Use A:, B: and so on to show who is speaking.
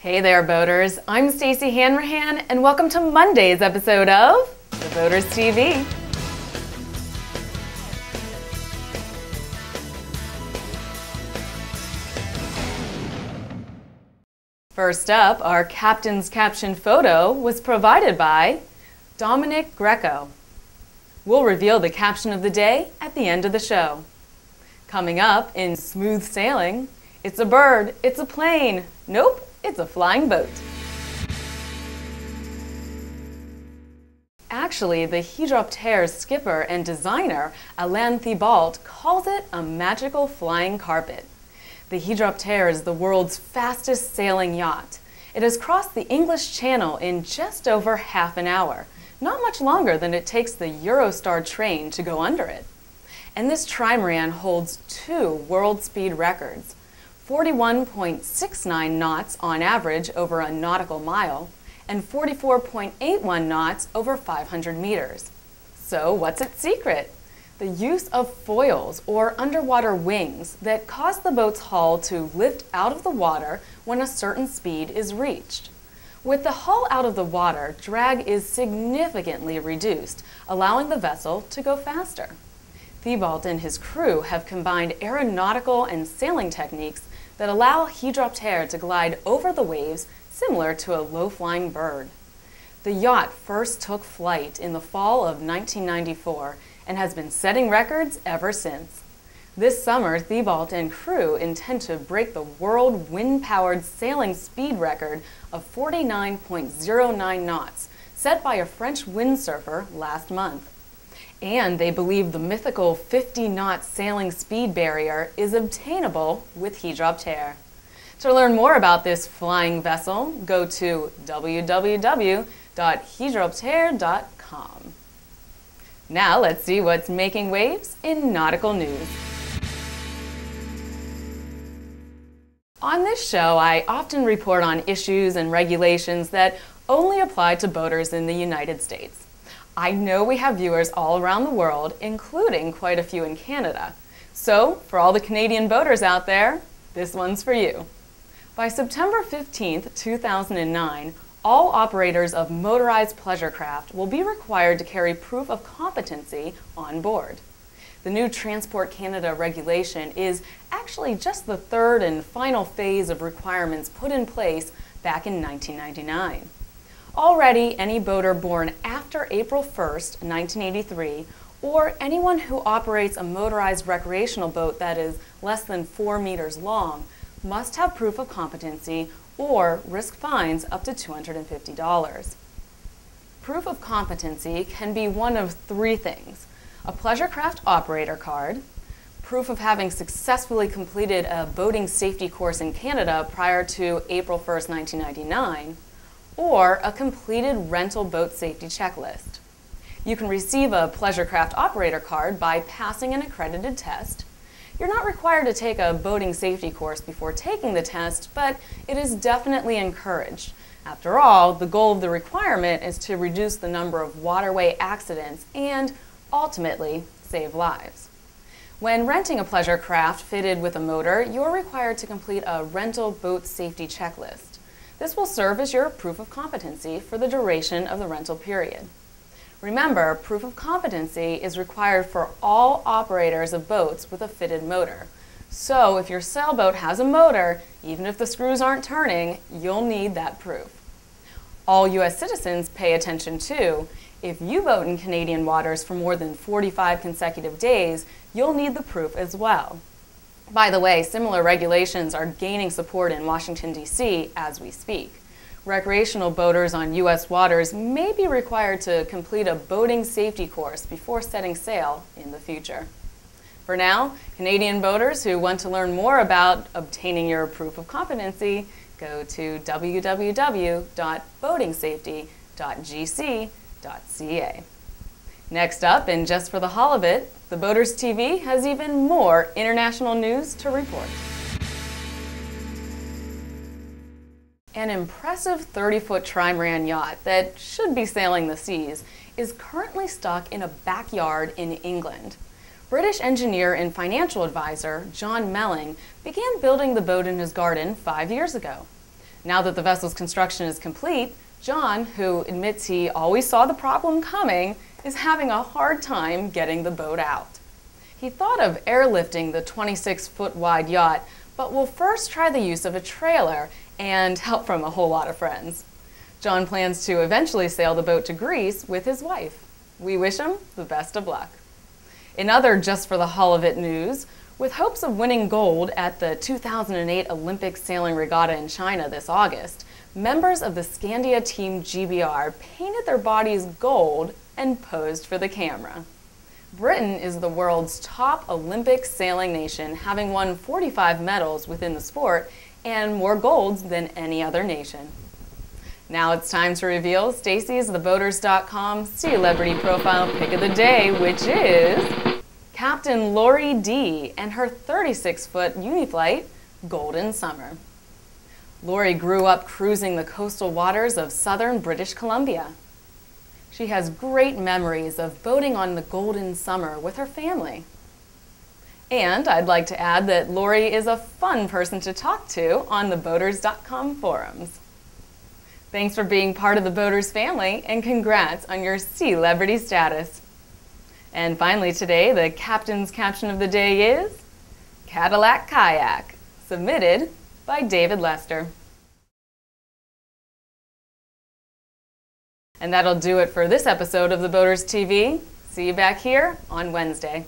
A: Hey there, boaters. I'm Stacey Hanrahan, and welcome to Monday's episode of The Boaters TV. First up, our captain's caption photo was provided by Dominic Greco. We'll reveal the caption of the day at the end of the show. Coming up in Smooth Sailing, it's a bird, it's a plane. Nope, it's a flying boat. Actually, the Hydroptere's skipper and designer, Alain Thibault, calls it a magical flying carpet. The Hydroptere is the world's fastest sailing yacht. It has crossed the English Channel in just over half an hour, not much longer than it takes the Eurostar train to go under it. And this trimaran holds two world speed records: 41.69 knots on average over a nautical mile, and 44.81 knots over 500 meters. So what's its secret? The use of foils, or underwater wings, that cause the boat's hull to lift out of the water when a certain speed is reached. With the hull out of the water, drag is significantly reduced, allowing the vessel to go faster. Thibault and his crew have combined aeronautical and sailing techniques that allow Hydroptere to glide over the waves similar to a low-flying bird. The yacht first took flight in the fall of 1994 and has been setting records ever since. This summer, Thibault and crew intend to break the world wind-powered sailing speed record of 49.09 knots, set by a French windsurfer last month. And they believe the mythical 50-knot sailing speed barrier is obtainable with Hydroptere. To learn more about this flying vessel, go to www.hydroptere.com. Now let's see what's making waves in nautical news. On this show, I often report on issues and regulations that only apply to boaters in the United States. I know we have viewers all around the world, including quite a few in Canada. So, for all the Canadian boaters out there, this one's for you. By September 15, 2009, all operators of motorized pleasure craft will be required to carry proof of competency on board. The new Transport Canada regulation is actually just the third and final phase of requirements put in place back in 1999. Already, any boater born after April 1, 1983, or anyone who operates a motorized recreational boat that is less than 4 meters long, must have proof of competency or risk fines up to $250. Proof of competency can be one of three things: a pleasure craft operator card, proof of having successfully completed a boating safety course in Canada prior to April 1, 1999, or a completed rental boat safety checklist. You can receive a pleasure craft operator card by passing an accredited test. You're not required to take a boating safety course before taking the test, but it is definitely encouraged. After all, the goal of the requirement is to reduce the number of waterway accidents and, ultimately, save lives. When renting a pleasure craft fitted with a motor, you're required to complete a rental boat safety checklist. This will serve as your proof of competency for the duration of the rental period. Remember, proof of competency is required for all operators of boats with a fitted motor. So if your sailboat has a motor, even if the screws aren't turning, you'll need that proof. All U.S. citizens pay attention too. If you boat in Canadian waters for more than 45 consecutive days, you'll need the proof as well. By the way, similar regulations are gaining support in Washington, D.C. as we speak. Recreational boaters on U.S. waters may be required to complete a boating safety course before setting sail in the future. For now, Canadian boaters who want to learn more about obtaining your proof of competency, go to www.boatingsafety.gc.ca. Next up, and just for the hell of it, the Boaters TV has even more international news to report. An impressive 30-foot trimaran yacht that should be sailing the seas is currently stuck in a backyard in England. British engineer and financial advisor John Melling began building the boat in his garden 5 years ago. Now that the vessel's construction is complete, John, who admits he always saw the problem coming, is having a hard time getting the boat out. He thought of airlifting the 26-foot wide yacht, but will first try the use of a trailer and help from a whole lot of friends. John plans to eventually sail the boat to Greece with his wife. We wish him the best of luck. In other Just for the Hull of It news, with hopes of winning gold at the 2008 Olympic Sailing Regatta in China this August, members of the Scandia Team GBR painted their bodies gold and posed for the camera. Britain is the world's top Olympic sailing nation, having won 45 medals within the sport and more golds than any other nation. Now it's time to reveal Stacey's TheBoaters.com Sealebrity profile pick of the day, which is Captain Laurie D and her 36-foot Uniflight Golden Summer. Laurie grew up cruising the coastal waters of southern British Columbia. She has great memories of boating on the Golden Summer with her family. And I'd like to add that Laurie is a fun person to talk to on the Boaters.com forums. Thanks for being part of the Boaters family, and congrats on your Sealebrity status. And finally today, the Captain's caption of the day is Cadillac Kayak, submitted by David Lester. And that'll do it for this episode of the Boaters TV. See you back here on Wednesday.